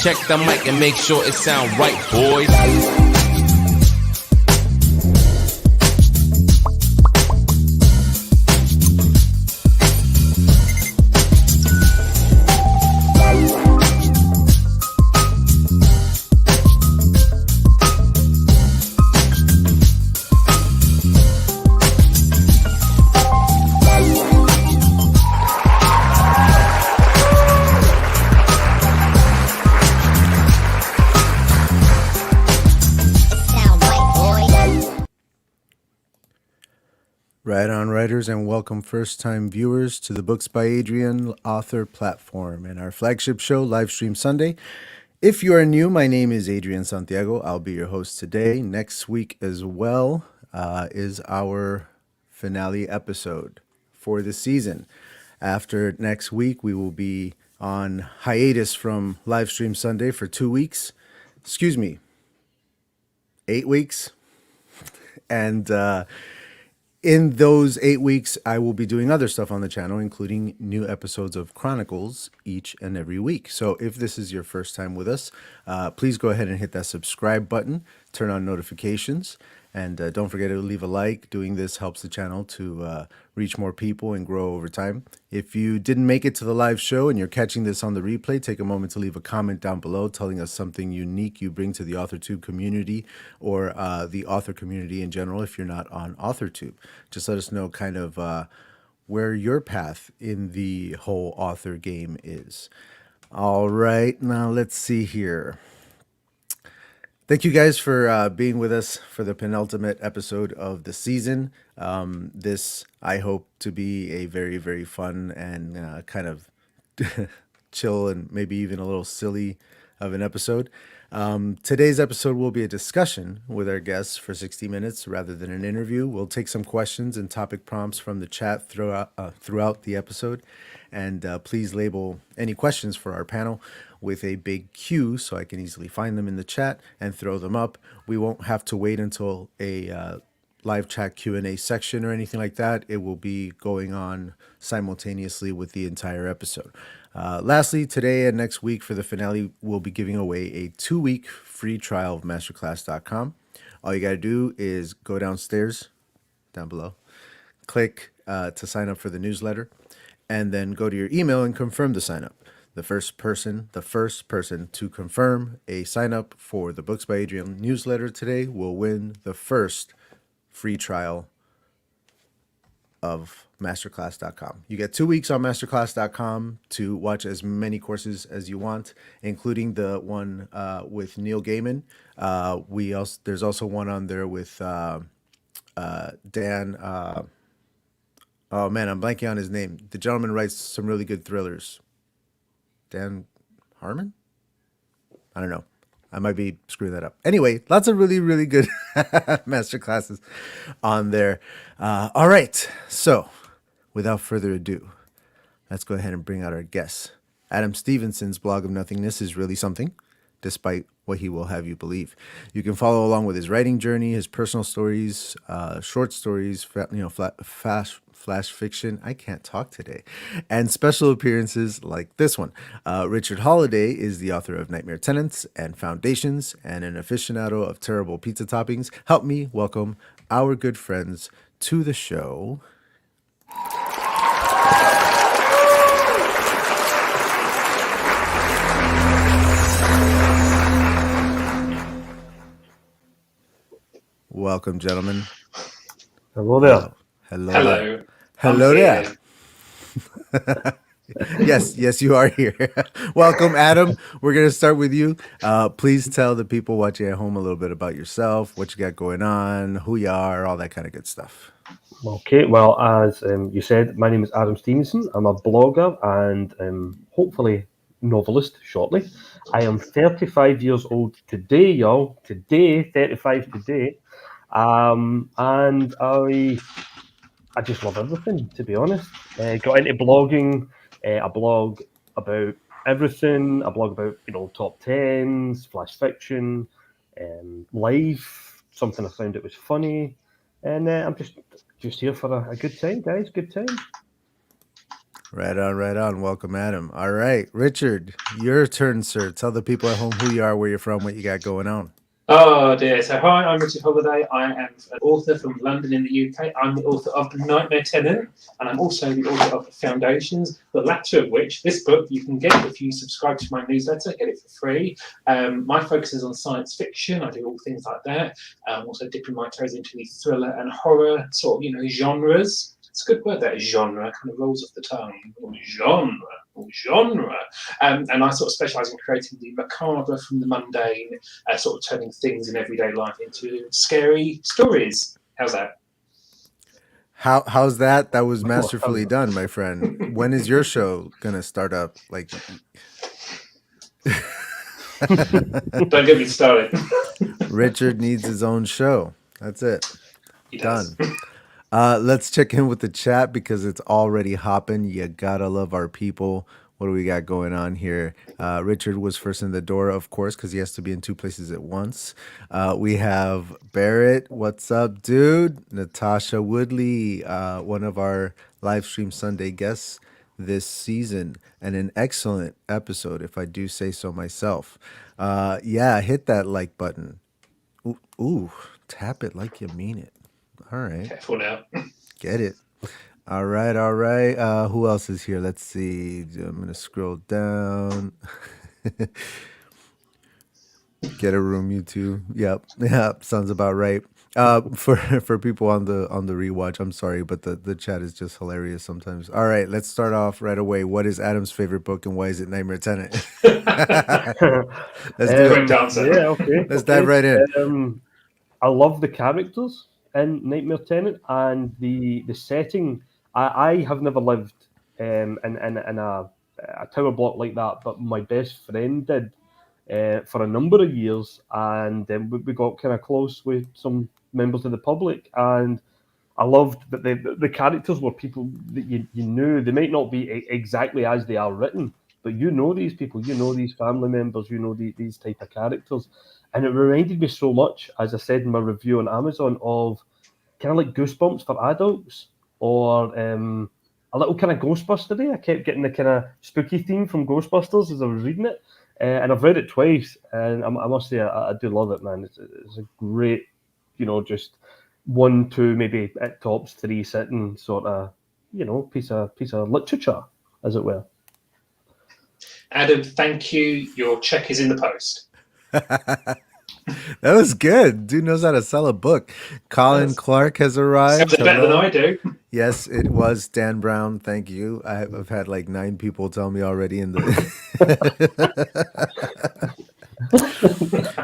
Check the mic and make sure it sound right, boys. Right on, writers, and welcome first-time viewers to the Books by Adrian author platform and our flagship show, Livestream Sunday. If you are new, my name is Adrian Santiago. I'll be your host today. Next week as well is our finale episode for the season. After next week, we will be on hiatus from Livestream Sunday for 2 weeks. 8 weeks. And in those 8 weeks, I will be doing other stuff on the channel, including new episodes of Chronicles each and every week. So if this is your first time with us, please go ahead and hit that subscribe button, turn on notifications, and don't forget to leave a like. Doing this helps the channel to reach more people and grow over time. If you didn't make it to the live show and you're catching this on the replay, take a moment to leave a comment down below telling us something unique you bring to the AuthorTube community or the author community in general if you're not on AuthorTube. Just let us know kind of where your path in the whole author game is. All right, now let's see here. Thank you guys for being with us for the penultimate episode of the season. This, I hope, to be a very, very fun and kind of chill and maybe even a little silly of an episode. Today's episode will be a discussion with our guests for 60 minutes rather than an interview. We'll take some questions and topic prompts from the chat throughout the episode. And please label any questions for our panel with a big Q so I can easily find them in the chat and throw them up. We won't have to wait until a live chat Q&A section or anything like that. It will be going on simultaneously with the entire episode. Lastly, today and next week for the finale, we'll be giving away a 2-week free trial of masterclass.com. All you got to do is go downstairs, down below, click to sign up for the newsletter, and then go to your email and confirm the sign up. The first person to confirm a sign up for the Books by Adrian newsletter today will win the first free trial of masterclass.com. You get 2 weeks on masterclass.com to watch as many courses as you want, including the one with Neil Gaiman. There's also one on there with Dan. Oh man, I'm blanking on his name. The gentleman writes some really good thrillers. Dan Harmon? I don't know. I might be screwing that up. Anyway, lots of really, really good master classes on there. All right. So without further ado, let's go ahead and bring out our guests. Adam Stevenson's blog of nothingness is really something, despite what he will have you believe. You can follow along with his writing journey, his personal stories, short stories, flash fiction. I can't talk today. And special appearances like this one. Richard Holliday is the author of Nightmare Tenants and Foundations and an aficionado of terrible pizza toppings. Help me welcome our good friends to the show. Welcome, gentlemen. Hello there. Hello there. Yes, you are here. Welcome, Adam. We're going to start with you. Please tell the people watching at home a little bit about yourself, what you got going on, who you are, all that kind of good stuff. Okay, well, as you said, my name is Adam Stevenson. I'm a blogger and hopefully novelist shortly. I am 35 years old today, y'all. 35 today. And I just love everything, to be honest. Got into blogging. I blog about everything. I blog about, top 10s, flash fiction, life, something I found it was funny. And I'm just here for a good time, guys. Good time. Right on, right on. Welcome, Adam. All right, Richard, your turn, sir. Tell the people at home who you are, where you're from, what you got going on. Oh dear. So hi, I'm Richard Holliday. I am an author from London in the UK. I'm the author of The Nightmare Tenant, and I'm also the author of Foundations, the latter of which, this book, you can get if you subscribe to my newsletter, get it for free. My focus is on science fiction. I do all things like that. I'm also dipping my toes into the thriller and horror sort of, genres. It's a good word, that genre, kind of rolls off the tongue. Genre. And I sort of specialise in creating the macabre from the mundane, sort of turning things in everyday life into scary stories. How's that? How's that? That was masterfully done, my friend. When is your show gonna start up? Like, Don't get me started. Richard needs his own show. That's it. He does. Done. Let's check in with the chat because it's already hopping. You gotta love our people. What do we got going on here? Richard was first in the door, of course, because he has to be in two places at once. We have Barrett. What's up, dude? Natasha Woodley, one of our live stream Sunday guests this season, and an excellent episode, if I do say so myself. Yeah, hit that like button. Ooh, tap it like you mean it. All right. Careful now. Get it. All right, all right. Who else is here? Let's see. I'm gonna scroll down. Get a room, you two. Yep. Sounds about right. For people on the rewatch, I'm sorry, but the chat is just hilarious sometimes. All right, let's start off right away. What is Adam's favorite book and why is it Nightmare Tenant? Let's do Quick it. answer. Yeah, okay. Let's dive right in. I love the characters in Nightmare Tenant and the setting. I have never lived in a tower block like that, but my best friend did for a number of years, and we got kind of close with some members of the public, and I loved that the characters were people that you knew. They might not be exactly as they are written, but you know these people, you know these family members, you know these type of characters. And it reminded me so much, as I said in my review on Amazon, of kind of like Goosebumps for adults, or a little kind of Ghostbuster-y. I kept getting the kind of spooky theme from Ghostbusters as I was reading it. And I've read it twice, and I must say I do love it, man. It's a great, just 1, 2, maybe at tops 3 sitting sort of, piece of literature, as it were. Adam, thank you. Your check is in the post. That was good. Dude knows how to sell a book. Colin Clark has arrived. Sounds better than I do. Yes, it was Dan Brown. Thank you. I've had like 9 people tell me already in the.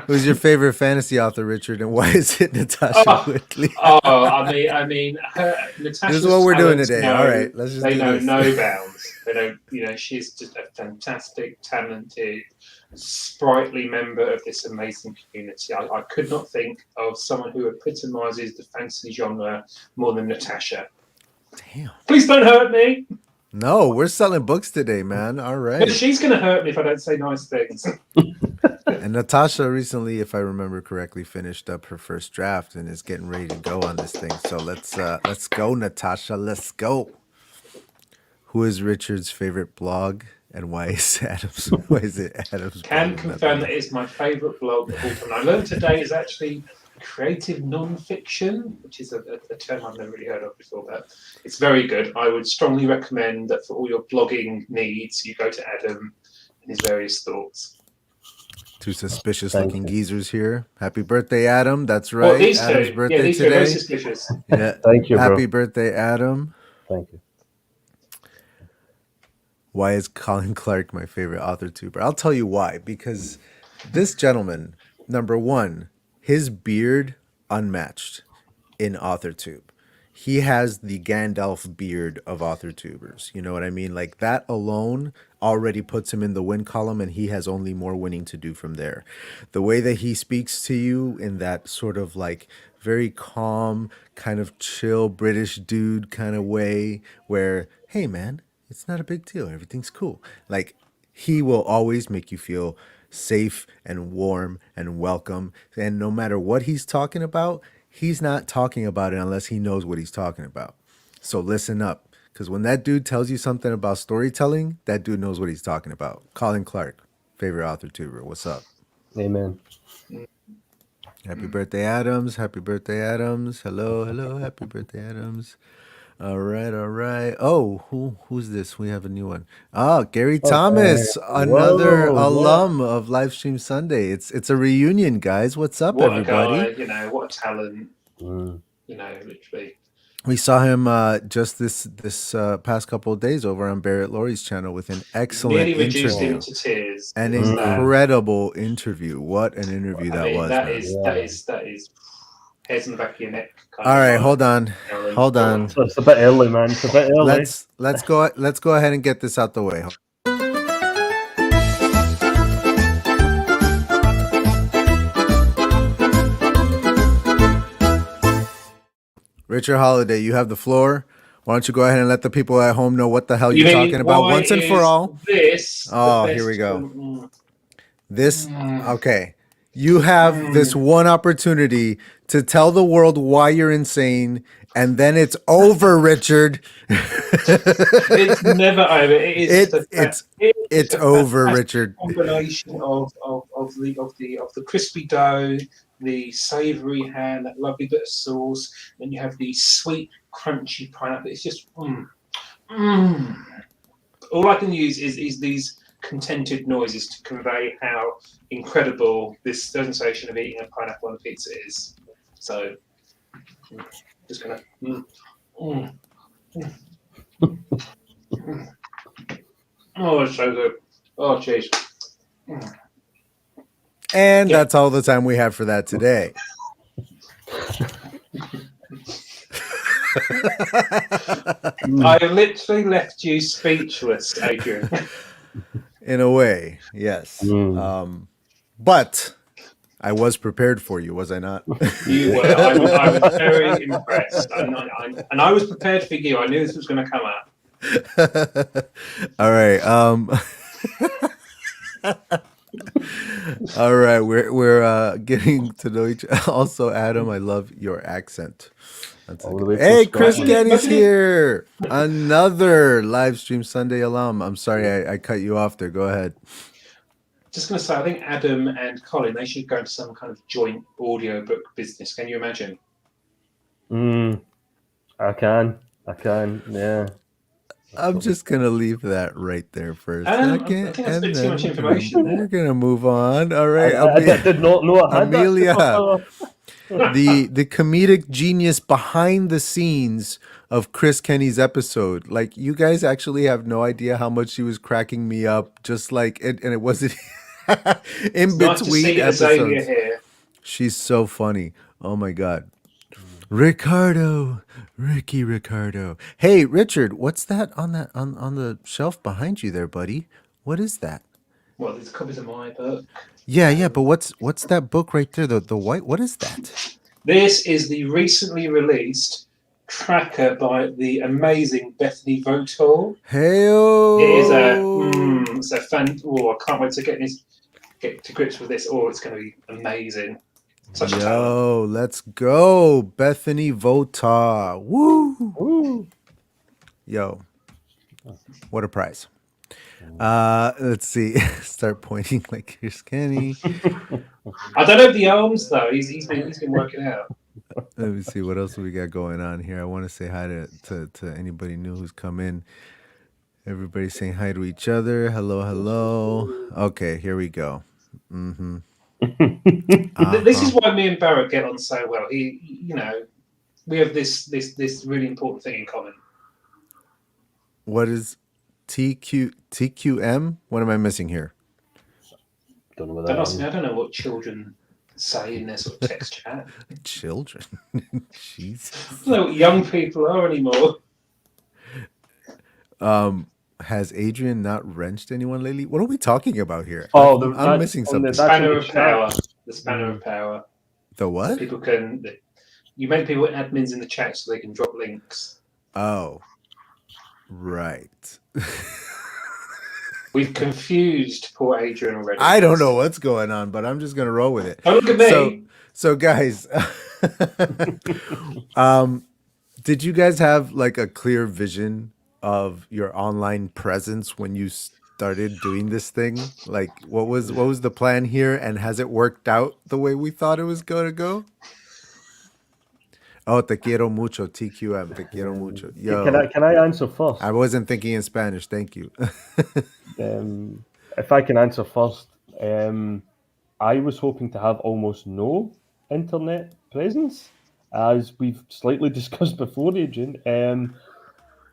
Who's your favorite fantasy author, Richard, and why is it Natasha Whitley? I mean, Natasha's this is what we're doing today. All right, let's just. They do know this. no bounds. They don't. She's just a fantastic, talented, sprightly member of this amazing community. I could not think of someone who epitomizes the fantasy genre more than Natasha. Damn. Please don't hurt me. No, we're selling books today, man. All right. But she's going to hurt me if I don't say nice things. And Natasha recently, if I remember correctly, finished up her first draft and is getting ready to go on this thing. So let's go, Natasha. Let's go. Who is Richard's favorite blog and why is Adam's? Why is it Adam's? Can confirm that it's my favourite blog of all time. I learned today is actually creative non-fiction, which is a term I've never really heard of before, but it's very good. I would strongly recommend that for all your blogging needs, you go to Adam and his various thoughts. 2 suspicious-looking geezers here. Happy birthday, Adam. That's right. These Adam's two. birthday These today. two are very suspicious. Yeah. Thank you, Happy bro. birthday, Adam. Thank you. Why is Colin Clark my favorite author tuber? I'll tell you why. Because this gentleman, number one, his beard unmatched in AuthorTube. He has the Gandalf beard of AuthorTubers. You know what I mean? Like that alone already puts him in the win column, and he has only more winning to do from there. The way that he speaks to you in that sort of like very calm, kind of chill British dude kind of way where, hey man, it's not a big deal. Everything's cool. Like he will always make you feel safe and warm and welcome. And no matter what he's talking about, he's not talking about it unless he knows what he's talking about. So listen up, Because when that dude tells you something about storytelling, that dude knows what he's talking about. Colin Clark, favorite author tuber. What's up? Amen. Happy birthday, Adams. Happy birthday, Adams. Hello, hello. Happy birthday, Adams. All right, all right. Oh, who's this? We have a new one. Oh, Gary Thomas, another Whoa, alum of Livestream Sunday. It's a reunion, guys. What's up, What everybody? a guy, what a talent. Mm. Literally. We saw him just this past couple of days over on Barrett Laurie's channel with an excellent Nearly reduced interview. him to tears. An It was that. incredible interview. What an interview that was. That man. is hairs in the back of your neck. All right, hold on. Hold on. So it's a bit early, man. It's a bit early. Let's go ahead and get this out the way. Richard Holliday, you have the floor. Why don't you go ahead and let the people at home know what the hell you're talking about once and for all? Here we go. Okay. You have this one opportunity to tell the world why you're insane, and then it's over, Richard. It's never over. It's over, Richard. Combination of the crispy dough, the savoury ham, that lovely bit of sauce, then you have the sweet, crunchy pineapple. It's just All I can use is these contented noises to convey how incredible this sensation of eating a pineapple on a pizza is. So, just gonna. Oh, it's so good. Oh, jeez. And that's all the time we have for that today. I literally left you speechless, Adrian. In a way, yes. But I was prepared for you, was I not? You were. I was very impressed. And I was prepared for you. I knew this was going to come up. All right. All right. We're getting to know each other. Also, Adam, I love your accent. Hey, Chris Kenny's here. Another Livestream Sunday alum. I'm sorry I cut you off there. Go ahead. Just going to say, I think Adam and Colin, they should go into some kind of joint audiobook business. Can you imagine? I can, yeah. I'm just going to leave that right there for a I second. think that's a bit too much information there. We're going to move on. All right. I did not know I had Amelia, that. the comedic genius behind the scenes of Chris Kenny's episode. Like, you guys actually have no idea how much she was cracking me up. Just like it, and it wasn't in between episodes. She's so funny. Oh my god. Ricky Ricardo. Hey, Richard, what's that on the shelf behind you there, buddy? What is that? Well, there's copies of my book. Yeah, but what's that book right there? The white. What is that? This is the recently released tracker by the amazing Bethany Votaw. Hey-o. It is it's a fan. Oh, I can't wait to get to grips with this. Oh, it's going to be amazing. Such a talent. Let's go, Bethany Votaw. Woo! Yo, what a prize. Let's see. Start pointing like Chris Kenny. I don't know the arms though. He's been working out. Let me see what else we got going on here. I want to say hi to anybody new who's come in. Everybody's saying hi to each other. Hello. Okay, here we go. This is why me and Barrett get on so well. We have this really important thing in common. What is TQM? What am I missing here? Don't know what that is. I don't know what children say in their sort of text chat. Children? Jesus. I don't know what young people are anymore. Has Adrian not wrenched anyone lately? What are we talking about here? Oh, I'm missing something. The spanner of power. The spanner of power. The what? People you make people admins in the chat so they can drop links. Oh, right. We've confused poor Adrian already. I don't know what's going on, but I'm just gonna roll with it. Oh, look at me. So guys, did you guys have like a clear vision of your online presence when you started doing this thing? Like, what was the plan here, and has it worked out the way we thought it was going to go? Oh, te quiero mucho, TQM, te quiero mucho. Yo, Can I answer first? I wasn't thinking in Spanish. Thank you. If I can answer first, I was hoping to have almost no internet presence, as we've slightly discussed before, Adrian.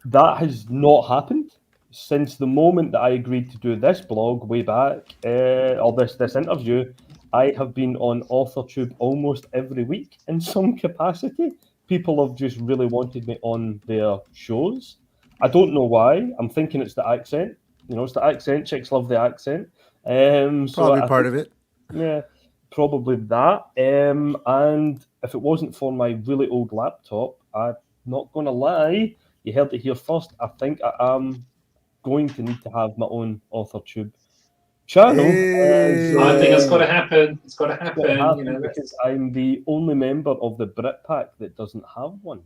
That has not happened since the moment that I agreed to do this blog way back, or this interview. I have been on AuthorTube almost every week in some capacity. People have just really wanted me on their shows. I don't know why. I'm thinking it's the accent. It's the accent. Chicks love the accent. Probably part of it. Yeah, probably that. And if it wasn't for my really old laptop, I'm not going to lie, you heard it here first, I think I am going to need to have my own AuthorTube channel. I think it's got to happen. It's got to happen. Because I'm the only member of the BritPack that doesn't have one.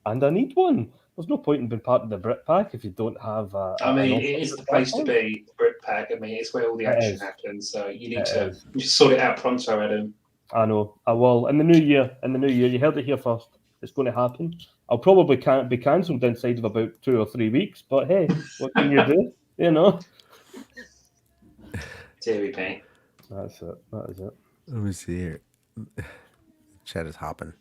And I need one. There's no point in being part of the BritPack if you don't have it is the place to be, BritPack. I mean, it's where all the action happens. So you need to just sort it out pronto, Adam. I know. I will. In the new year, you heard it here first. It's going to happen. I'll probably can't be cancelled inside of about 2 or 3 weeks, but hey, what can you do? Deary me. That's it. That is it. Let me see here. Chat is hopping.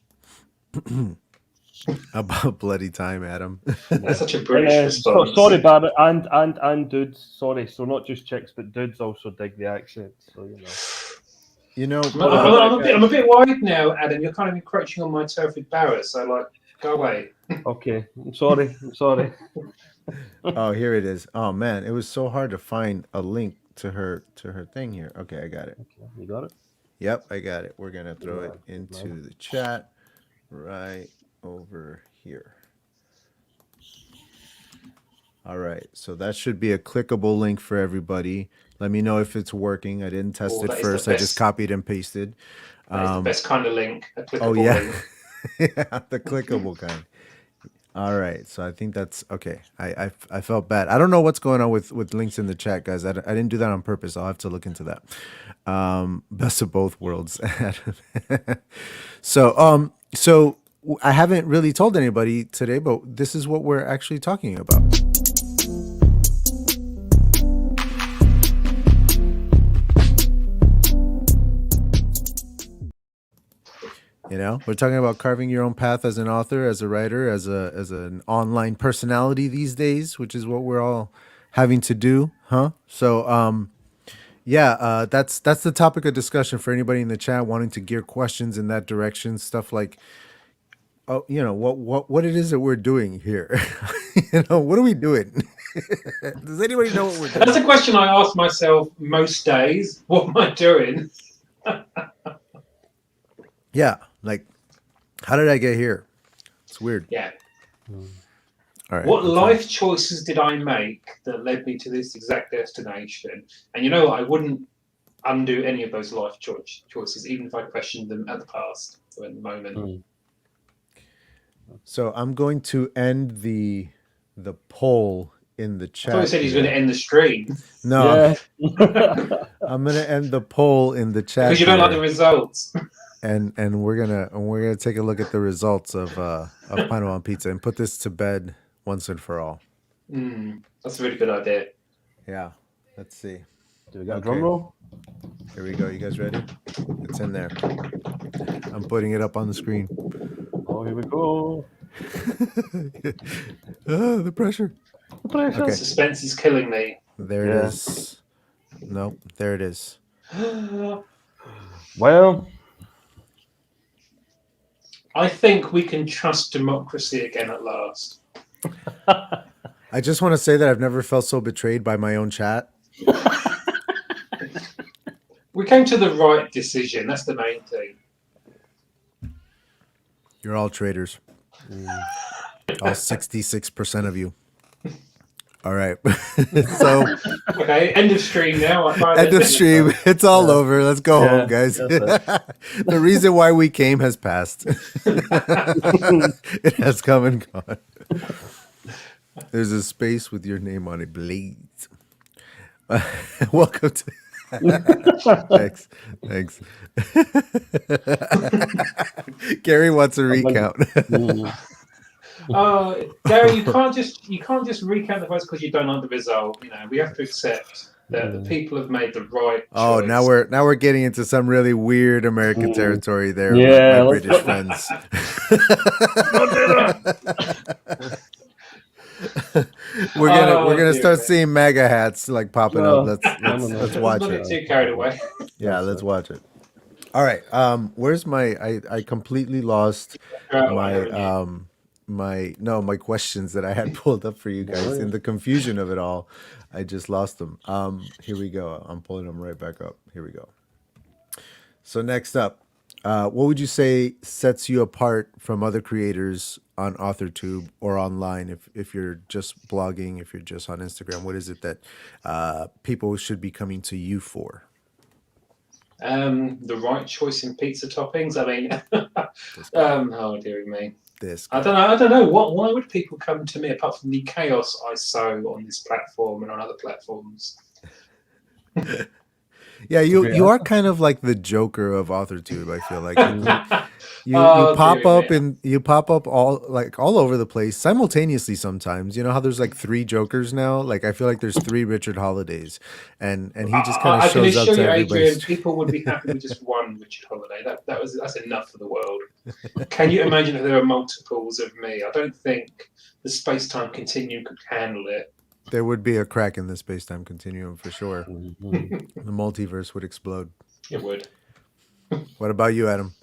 About bloody time, Adam. That's such a British response. Sorry, Babbitt, and dudes. Sorry, so not just chicks, but dudes also dig the accent. So I'm a bit worried now, Adam. You're kind of encroaching on my turf with Barrett. So go away. Okay, I'm sorry. Oh, here it is. Oh man, it was so hard to find a link to her thing here. Okay, I got it. Okay, you got it? Yep, I got it. We're gonna throw it into the chat right over here. All right, so that should be a clickable link for everybody. Let me know if it's working. I didn't test it first. I just copied and pasted. That's the best kind of link. A clickable oh yeah, link. yeah, the clickable kind. All right, so I think that's okay. I felt bad. I don't know what's going on with links in the chat, guys. I didn't do that on purpose. I'll have to look into that. Best of both worlds. So I haven't really told anybody today, but this is what we're actually talking about. We're talking about carving your own path as an author, as a writer, as an online personality these days, which is what we're all having to do, huh? So, that's the topic of discussion for anybody in the chat wanting to gear questions in that direction. Stuff like, what it is that we're doing here. What are we doing? Does anybody know what we're doing? That's a question I ask myself most days. What am I doing? Yeah, how did I get here? It's weird. Yeah. All right. What life choices did I make that led me to this exact destination? And you know what? I wouldn't undo any of those life choices, even if I questioned them at the past or at the moment. So I'm going to end the poll in the chat. I thought he said he's going to end the stream. No, yeah. I'm going to end the poll in the chat because you don't like the results. And we're gonna take a look at the results of Pineapple Pizza and put this to bed once and for all. That's a really good idea. Yeah. Let's see. Do we got a drum roll? Here we go. You guys ready? It's in there. I'm putting it up on the screen. Oh, here we go. The pressure. Okay. Suspense is killing me. There it is. Nope. There it is. Well, I think we can trust democracy again at last. I just want to say that I've never felt so betrayed by my own chat. We came to the right decision. That's the main thing. You're all traitors. All 66% of you. All right. So okay, end of stream now. End of stream. It's all over. Let's go home, guys. The reason why we came has passed. It has come and gone. There's a space with your name on it, Blades. Welcome to. Thanks. Gary wants a recount. Gary, you can't just recount the votes because you don't like the result. You know, we have to accept that the people have made the right choice. Oh, now we're getting into some really weird American territory there. Yeah, my British friends. We're gonna start seeing MAGA hats like popping up. Let's watch it. Not get too carried away. Yeah, let's watch it. All right. Where's my? I completely lost my questions that I had pulled up for you guys in the confusion of it all. I just lost them. Here we go. I'm pulling them right back up. Here we go. So next up, what would you say sets you apart from other creators on AuthorTube or online? If you're just blogging, if you're just on Instagram, what is it that people should be coming to you for? The right choice in pizza toppings. I mean, oh dearie me. I don't know. Why would people come to me apart from the chaos I sow on this platform and on other platforms? Yeah, you are kind of like the Joker of AuthorTube. I feel like you pop up all over the place simultaneously. Sometimes you know how there's like 3 Jokers now. Like I feel like there's 3 Richard Holidays, and he just kind of shows up to everybody. Adrian, people would be happy with just one Richard Holiday. That's enough for the world. Can you imagine if there were multiples of me? I don't think the space-time continuum could handle it. There would be a crack in the space-time continuum for sure. The multiverse would explode. It would. What about you, Adam?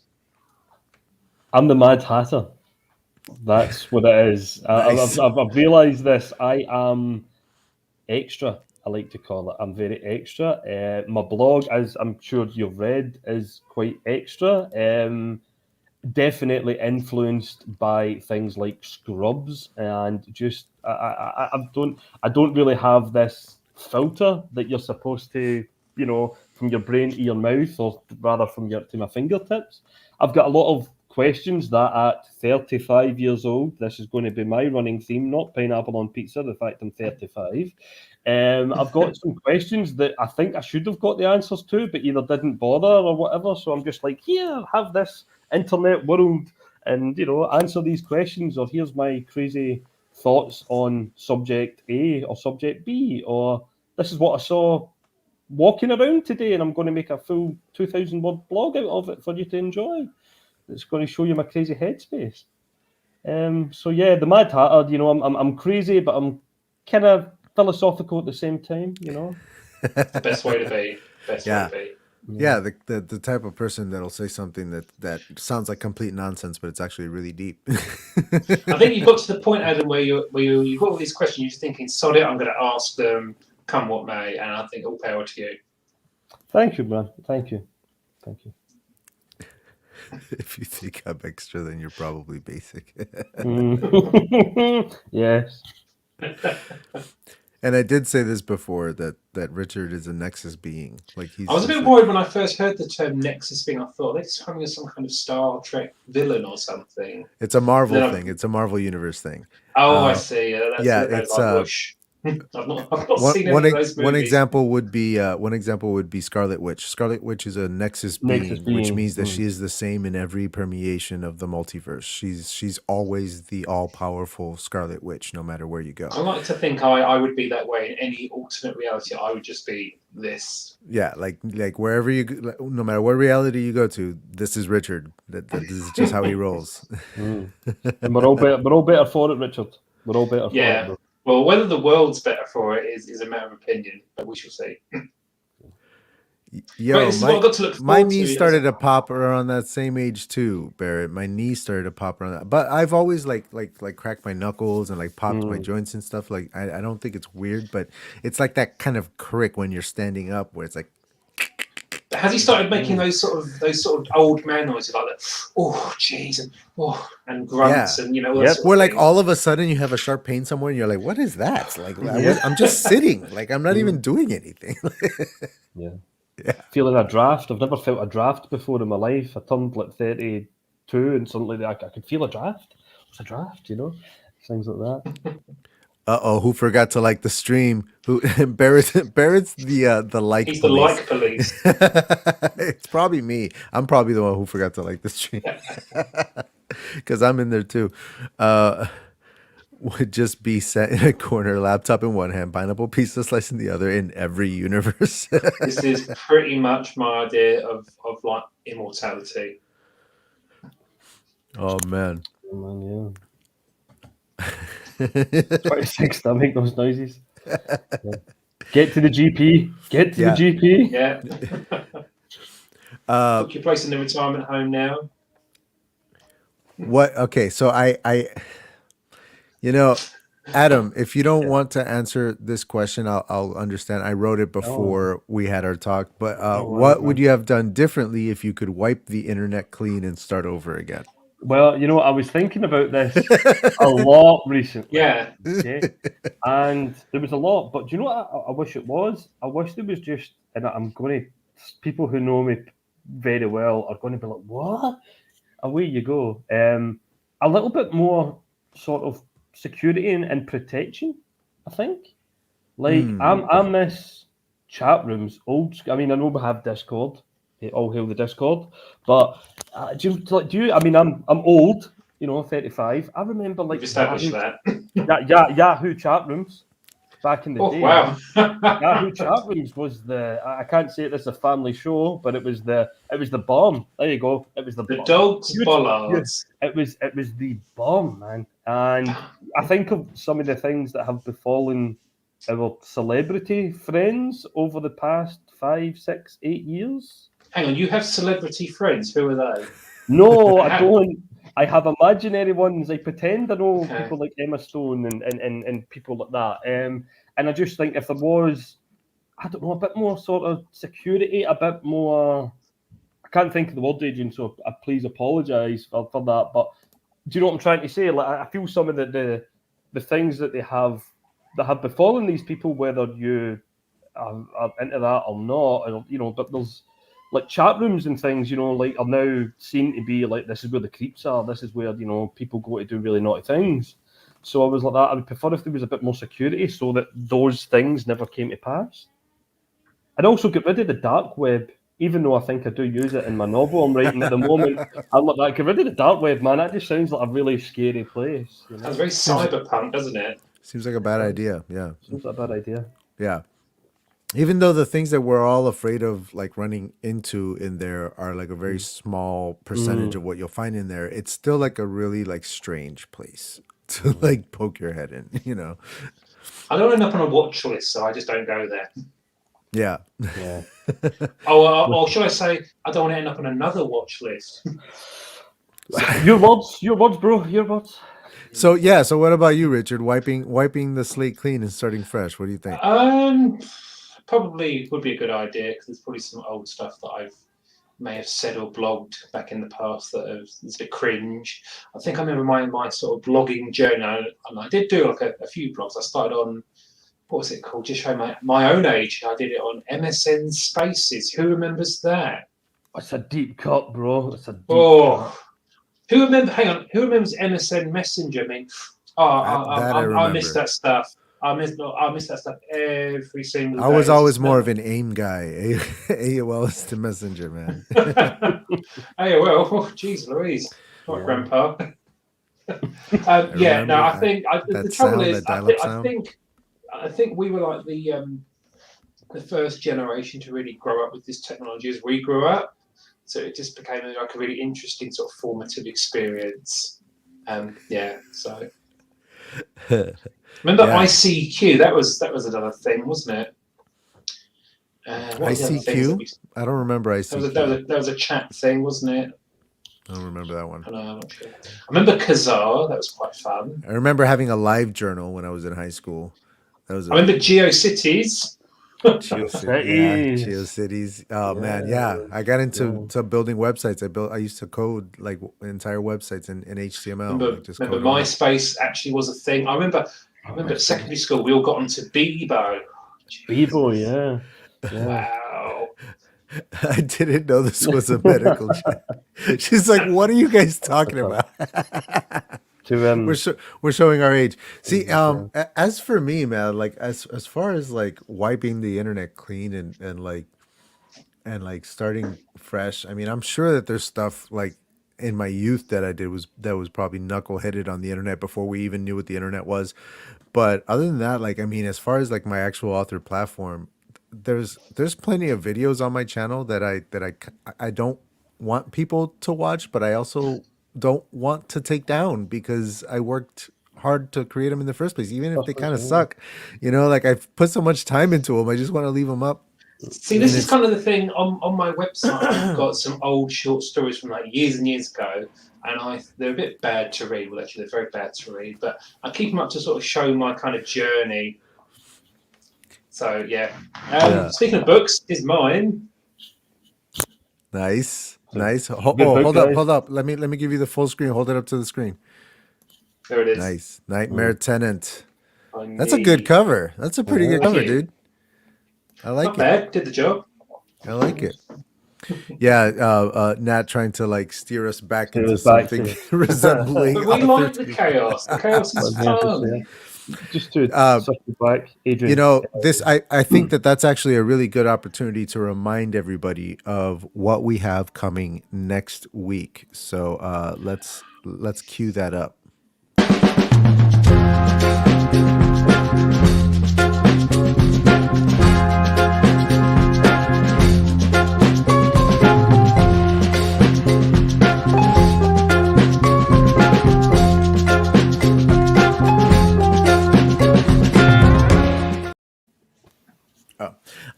I'm the Mad Hatter. That's what it is. Nice. I've realised this. I am extra, I like to call it. I'm very extra. My blog, as I'm sure you've read, is quite extra. Definitely influenced by things like Scrubs, and just I don't really have this filter that you're supposed to, from your brain to your mouth, or rather to my fingertips. I've got a lot of questions that at 35 years old, this is going to be my running theme, not pineapple on pizza, the fact I'm 35. I've got some questions that I think I should have got the answers to, but either didn't bother or whatever. So I'm just like, here, have this internet world and, answer these questions, or here's my crazy thoughts on subject A or subject B, or this is what I saw walking around today and I'm going to make a full 2,000 word blog out of it for you to enjoy. It's going to show you my crazy headspace. So yeah, the Mad Hatter, I'm crazy, but I'm kind of philosophical at the same time, The best way to be. Way to be. Yeah, the type of person that'll say something that sounds like complete nonsense, but it's actually really deep. I think you've got to the point, Adam, where you've got all these questions, you're just thinking, sod it, I'm going to ask them, come what may, and I think all power to you. Thank you, man. Thank you. If you think I'm extra, then you're probably basic. Yes. And I did say this before, that Richard is a Nexus being. Like I was a bit worried when I first heard the term Nexus being. I thought they're coming as some kind of Star Trek villain or something. It's a Marvel thing. It's a Marvel Universe thing. Oh, I see. It's I've not seen any of those movies. One example would be Scarlet Witch. Scarlet Witch is a Nexus being, which means that she is the same in every permeation of the multiverse. She's always the all-powerful Scarlet Witch, no matter where you go. I like to think I would be that way in any alternate reality. I would just be this. Yeah, like wherever you go, no matter what reality you go to, this is Richard. That this is just how he rolls. And we're all better for it, Richard. We're all better for it. Well, whether the world's better for it is a matter of opinion, but we shall see. Yo, my knees started to pop around that same age too, Barrett. My knees started to pop around that, but I've always like cracked my knuckles and like popped my joints and stuff. Like I don't think it's weird, but it's like that kind of crick when you're standing up, where it's like. Has he started making those sort of old man noises like that? Oh, jeez, and grunts and where like all of a sudden you have a sharp pain somewhere and you're like, what is that? Like I'm just sitting, like I'm not even doing anything. Yeah. Feeling a draft. I've never felt a draft before in my life. I turned like 32 and suddenly I could feel a draft. It's a draft, things like that. Uh-oh, who forgot to like the stream? Who Barrett's the like He's the police. like police. It's probably me. I'm probably the one who forgot to like the stream. Because I'm in there too. Would just be set in a corner, laptop in one hand, pineapple pizza slice in the other in every universe. This is pretty much my idea of like immortality. Oh man. Oh, man, yeah. 26 to make those noises. Yeah. Get to the GP. Get to the GP. Yeah. Book your place in the retirement home now. What? Okay, so I Adam, if you don't want to answer this question, I'll understand. I wrote it before we had our talk, but what would you have done differently if you could wipe the internet clean and start over again? Well, I was thinking about this a lot recently. Yeah. Okay? And there was a lot, but do you know what I wish it was? I wish there was just, and I'm going to, people who know me very well are going to be like, what? Away you go. A little bit more sort of security and protection, I think. Like, I miss chat rooms, old. I mean, I know we have Discord. All hail the Discord. But do you? I mean, I'm old. 35. I remember like We've established that. Yahoo chat rooms back in the day. Wow. Yahoo chat rooms was I can't say this is a family show, but it was the bomb. There you go. It was the dogs bollards. It was the bomb, man. And I think of some of the things that have befallen our celebrity friends over the past 5, 6, 8 years. Hang on, you have celebrity friends. Who are they? No, I don't. I have imaginary ones. I pretend I know people like Emma Stone and people like that. And I just think if there was, I don't know, a bit more sort of security, a bit more. I can't think of the word, Adrian, so please apologise for that. But do you know what I'm trying to say? Like, I feel some of the things that have befallen these people, whether you are into that or not, but there's like chat rooms and things, like are now seen to be like, this is where the creeps are. This is where, people go to do really naughty things. So I was like that. I would prefer if there was a bit more security so that those things never came to pass. I'd also get rid of the dark web, even though I think I do use it in my novel I'm writing at the moment. I'm like that. Get rid of the dark web, man. That just sounds like a really scary place. That's very cyberpunk, doesn't it? Seems like a bad idea. Yeah. Seems like a bad idea. Yeah. Even though the things that we're all afraid of, like running into in there, are like a very small percentage of what you'll find in there, it's still like a really like strange place to like poke your head in. I don't end up on a watch list, so I just don't go there. Yeah. Or should I say, I don't want to end up on another watch list. Your words, bro. Your words. So what about you, Richard? Wiping the slate clean and starting fresh. What do you think? Probably would be a good idea because there's probably some old stuff that I may have said or blogged back in the past that is a bit cringe. I think I remember my sort of blogging journey, and I did do like a few blogs. I started on, what was it called? Just showing my own age. I did it on MSN Spaces. Who remembers that? It's a deep cut, bro. It's a deep cut. Who remembers MSN Messenger? I mean, I missed that stuff. I missed that stuff every single day. I was always more of an AIM guy. AOL is the messenger, man. AOL, jeez Louise. What, Grandpa? I think the trouble is, I think we were like the first generation to really grow up with this technology as we grew up. So it just became like a really interesting sort of formative experience. So remember ICQ? That was another thing, wasn't it? ICQ? I don't remember ICQ. That was a chat thing, wasn't it? I don't remember that one. I'm not sure. I remember Kazaa. That was quite fun. I remember having a live journal when I was in high school. I remember GeoCities. GeoCities. Oh man, yeah. I got into building websites. I used to code like entire websites in HTML. Remember MySpace actually was a thing. I remember at secondary school we all got onto Bebo. Bebo, yeah. Wow. I didn't know this was a medical chat. She's like, what are you guys talking about? We're showing our age. See, as for me, man, like as far as like wiping the internet clean and like starting fresh. I mean, I'm sure that there's stuff like in my youth that I did that was probably knuckleheaded on the internet before we even knew what the internet was. But other than that, like I mean, as far as like my actual author platform, there's plenty of videos on my channel that I don't want people to watch, but I also don't want to take down because I worked hard to create them in the first place, even if they kind of suck. You know, like I've put so much time into them, I just want to leave them up. See, this is kind of the thing on my website. I've got some old short stories from like years and years ago, and they're a bit bad to read. Well, actually, they're very bad to read, but I keep them up to sort of show my kind of journey. So yeah. Speaking of books, is mine. Nice. Hold up. Let me give you the full screen. Hold it up to the screen. There it is. Nice. Nightmare Tenant. That's a good cover. That's a pretty good cover, dude. I like Not bad. Did the job. I like it. Yeah, Nat trying to like steer us back into something resembling. But we like the chaos. The chaos is fun. Just to circle back, Adrian. You know, this I think that's actually a really good opportunity to remind everybody of what we have coming next week. So let's cue that up.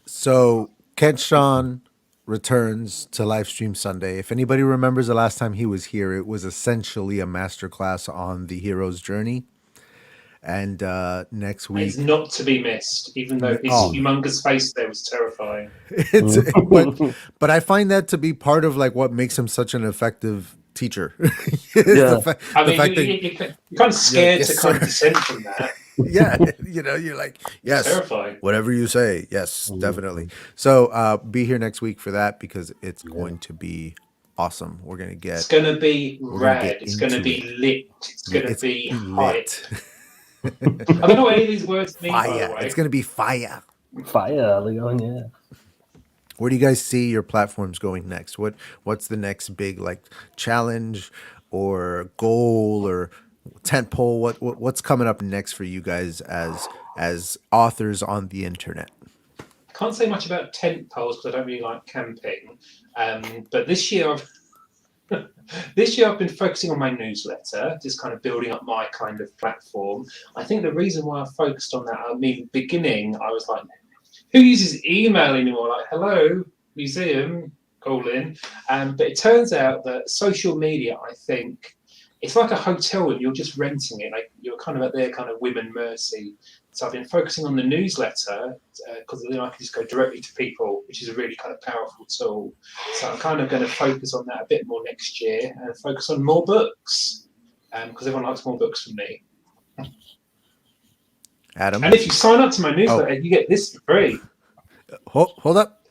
So Kent Shawn returns to Livestream Sunday. If anybody remembers the last time he was here, it was essentially a masterclass on the hero's journey. And next week, it's not to be missed, even though his humongous face there was terrifying. But I find that to be part of like what makes him such an effective teacher. You're kind of scared to kind of dissent from that. Yeah, you know, you're like, yes, terrifying. Whatever you say, yes, definitely. So be here next week for that because it's going to be awesome. We're gonna get. It's gonna be rad. It's gonna be lit. It's gonna be lit. I don't know what any of these words mean. Fire. By the way. It's gonna be fire. Fire, Leon. Yeah. Where do you guys see your platforms going next? What's the next big like challenge or goal or tentpole? What's coming up next for you guys as authors on the internet? Can't say much about tent poles because I don't really like camping. But this year I've been focusing on my newsletter, just kind of building up my kind of platform. I think the reason why I focused on that, beginning, I was like, who uses email anymore? Like, hello, museum, call in. But it turns out that social media, I think, it's like a hotel and you're just renting it. Like you're kind of at their kind of whim and mercy. So I've been focusing on the newsletter because then I can just go directly to people, which is a really kind of powerful tool. So I'm kind of going to focus on that a bit more next year and focus on more books because everyone likes more books from me. Adam? And if you sign up to my newsletter, you get this for free. Hold up.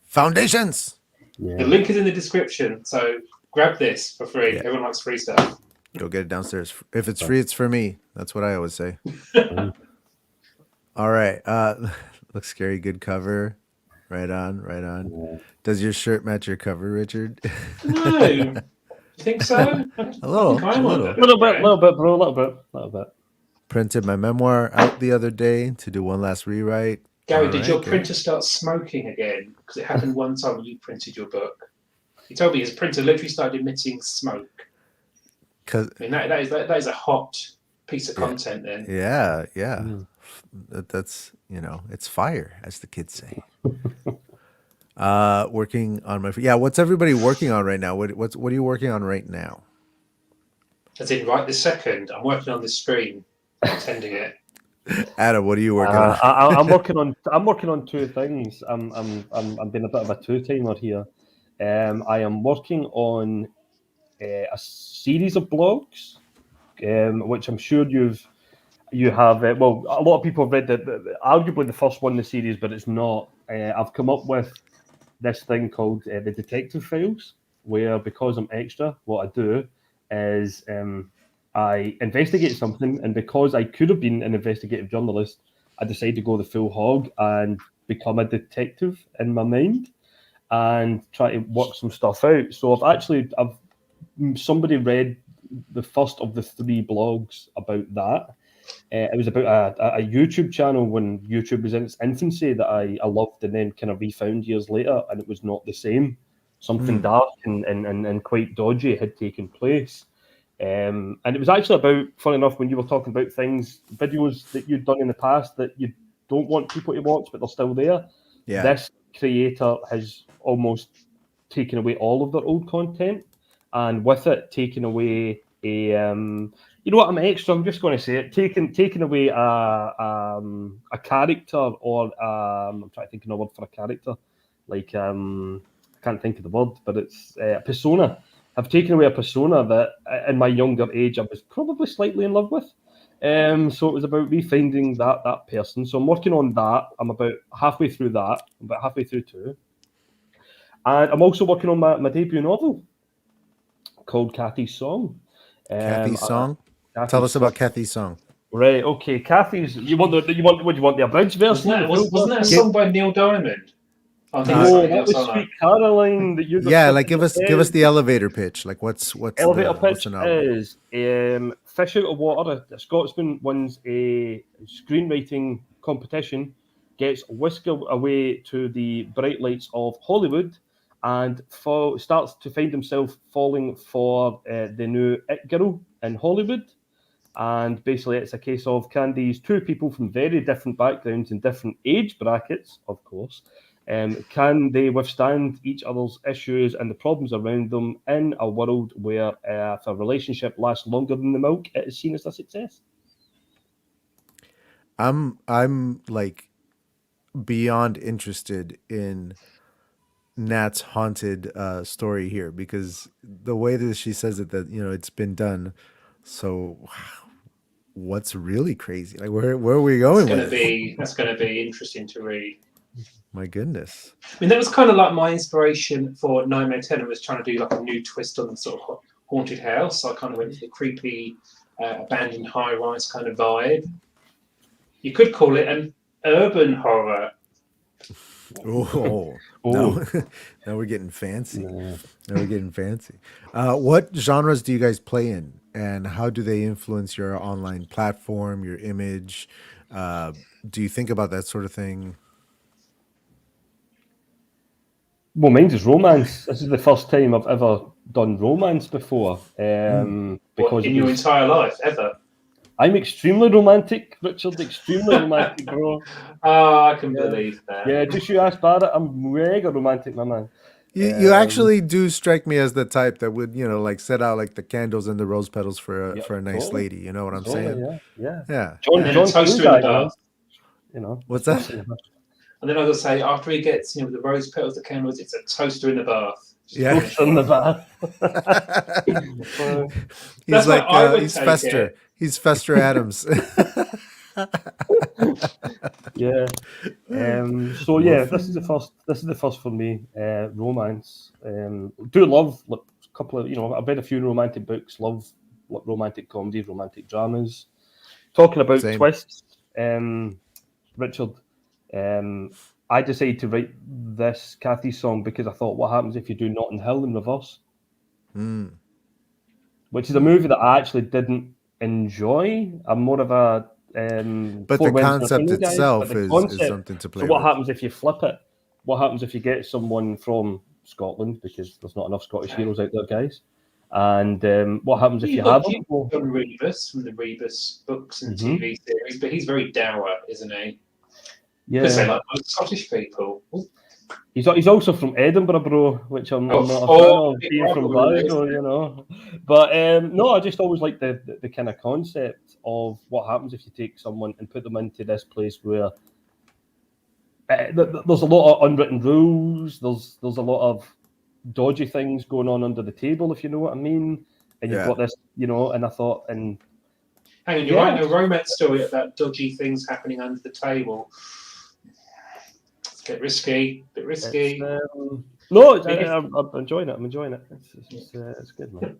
Foundations. Yeah. The link is in the description. So grab this for free. Yeah. Everyone likes free stuff. Go get it downstairs. If it's free, it's for me. That's what I always say. All right. Looks scary. Good cover. Right on. Yeah. Does your shirt match your cover, Richard? No. You think so? A little bit, bro. A little bit. Printed my memoir out the other day to do one last rewrite. Gary, did your printer start smoking again? Because it happened one time when you printed your book. He told me his printer literally started emitting smoke. I mean, that is a hot piece of content then. Yeah. That's, it's fire, as the kids say. Working on what's everybody working on right now? What are you working on right now? As in right this second, I'm working on this stream, attending it. Adam, what are you working on? I'm working on two things. I'm being a bit of a two-timer here. I am working on a series of blogs, which I'm sure you have. Well, a lot of people have read arguably the first one in the series, but it's not. I've come up with this thing called the Detective Files, where because I'm extra, what I do is I investigate something, and because I could have been an investigative journalist, I decided to go the full hog and become a detective in my mind and try to work some stuff out. So somebody read the first of the 3 blogs about that. It was about a YouTube channel when YouTube was in its infancy that I loved and then kind of refound years later, and it was not the same. Something dark and quite dodgy had taken place. And it was actually about, funny enough, when you were talking about videos that you'd done in the past that you don't want people to watch, but they're still there. Yeah. This creator has almost taken away all of their old content, and with it, taken away you know what, I'm extra. I'm just going to say it. Taking away a character, or I'm trying to think of a word for a character, like I can't think of the word, but it's a persona. I've taken away a persona that, in my younger age, I was probably slightly in love with. So it was about refinding that person. So I'm working on that. I'm about halfway through that. I'm about halfway through 2. And I'm also working on my debut novel called Kathy's Song. Kathy's Song? Kathy's Tell us Song. about Kathy's Song. Right, okay. Kathy's, you want the abridged version? Wasn't that a song by Neil Diamond? No, that was Sweet Caroline that you got. Yeah, like give us the elevator pitch. Like what's elevator the, pitch what's is Fish Out of Water. A Scotsman wins a screenwriting competition, gets whisked away to the bright lights of Hollywood, and starts to find himself falling for the new it girl in Hollywood. And basically, it's a case of, can these 2 people from very different backgrounds and different age brackets, of course, can they withstand each other's issues and the problems around them in a world where if a relationship lasts longer than the milk, it is seen as a success? I'm like beyond interested in Nat's haunted story here, because the way that she says it, that it's been done. So what's really crazy? Like where are we going with it? That's going to be interesting to read. My goodness. I mean, that was kind of like my inspiration for Nightmare Tenant, was trying to do like a new twist on the sort of haunted house. So I kind of went for the creepy, abandoned high-rise kind of vibe. You could call it an urban horror. Oh. Now we're getting fancy. Now we're getting fancy. What genres do you guys play in, and how do they influence your online platform, your image? Do you think about that sort of thing? Well, mine is romance. This is the first time I've ever done romance before. Because in your entire life, ever? I'm extremely romantic, Richard. Extremely romantic, bro. Oh, I can believe that. Yeah, just you ask Barrett. I'm mega romantic, my man. You actually do strike me as the type that would, like set out like the candles and the rose petals for a nice lady. You know what I'm saying? Yeah. John toaster in the bath. What's that? And then I was going to say, after he gets, the rose petals, the candles, it's a toaster in the bath. Yeah. Toaster in the bath. He's like, he's Fester. It. He's Fester Adams. Yeah. So yeah, this is the first for me. Romance. Do love a couple of, I've read a few romantic books. Love romantic comedies, romantic dramas. Talking about twists, Richard. I decided to write this Kathy's Song because I thought, what happens if you do Notting Hill in reverse? Which is a movie that I actually didn't enjoy. I'm more of a but the concept itself is something to play with. So what happens if you flip it? What happens if you get someone from Scotland, because there's not enough Scottish heroes out there, guys? And what happens if you have him? John Rebus from the Rebus books and TV series, but he's very dour, isn't he? Yeah, because they like most Scottish people. He's also from Edinburgh, bro, which I'm not a fan of, being from Glasgow, But no, I just always like the kind of concept of what happens if you take someone and put them into this place where there's a lot of unwritten rules, there's a lot of dodgy things going on under the table, if you know what I mean. And you've got this, and I thought, and hang on, you're writing a romance story about dodgy things happening under the table. Bit risky. No, I'm enjoying it. It's good, man.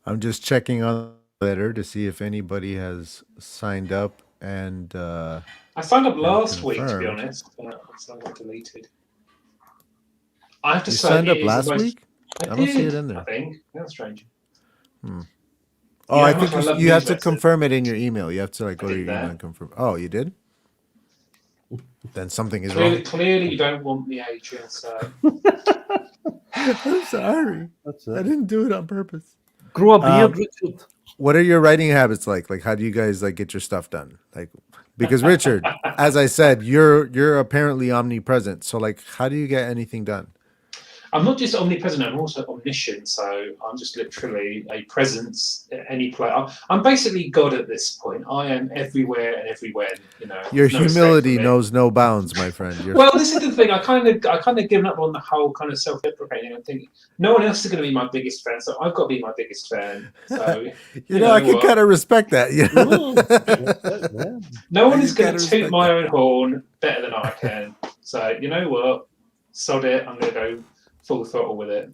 I'm just checking on letter to see if anybody has signed up and I signed up last week, to be confirmed. honest, but I got deleted. I have to You say, signed it up is the last most. week? I I don't see did. it in I there. think that's strange. Oh, You know I how much think I love you have to newsletters? confirm it in your email. You have to like I go to did your email that. and confirm. Oh, you did? Then something is Clearly, wrong. clearly, you don't want me, Adrian. So I'm sorry. That's I it. didn't do it on purpose. Grow a beard, Richard. What are your writing habits like? Like, how do you guys like get your stuff done? Like, because Richard, as I said, you're apparently omnipresent. So, like, how do you get anything done? I'm not just omnipresent, I'm also omniscient. So I'm just literally a presence at any place. I'm basically God at this point. I am everywhere and everywhere. You know, Your there's no escape from humility it. knows no bounds, my friend. Well, this is the thing. I kind of given up on the whole kind of self-deprecating. I think no one else is going to be my biggest fan, so I've got to be my biggest fan. So you know, I can what? kind of respect that. Yeah. No one I is can going to kinda toot respect my that. own horn better than I can. So you know what? Sod it. I'm going to go full throttle with it.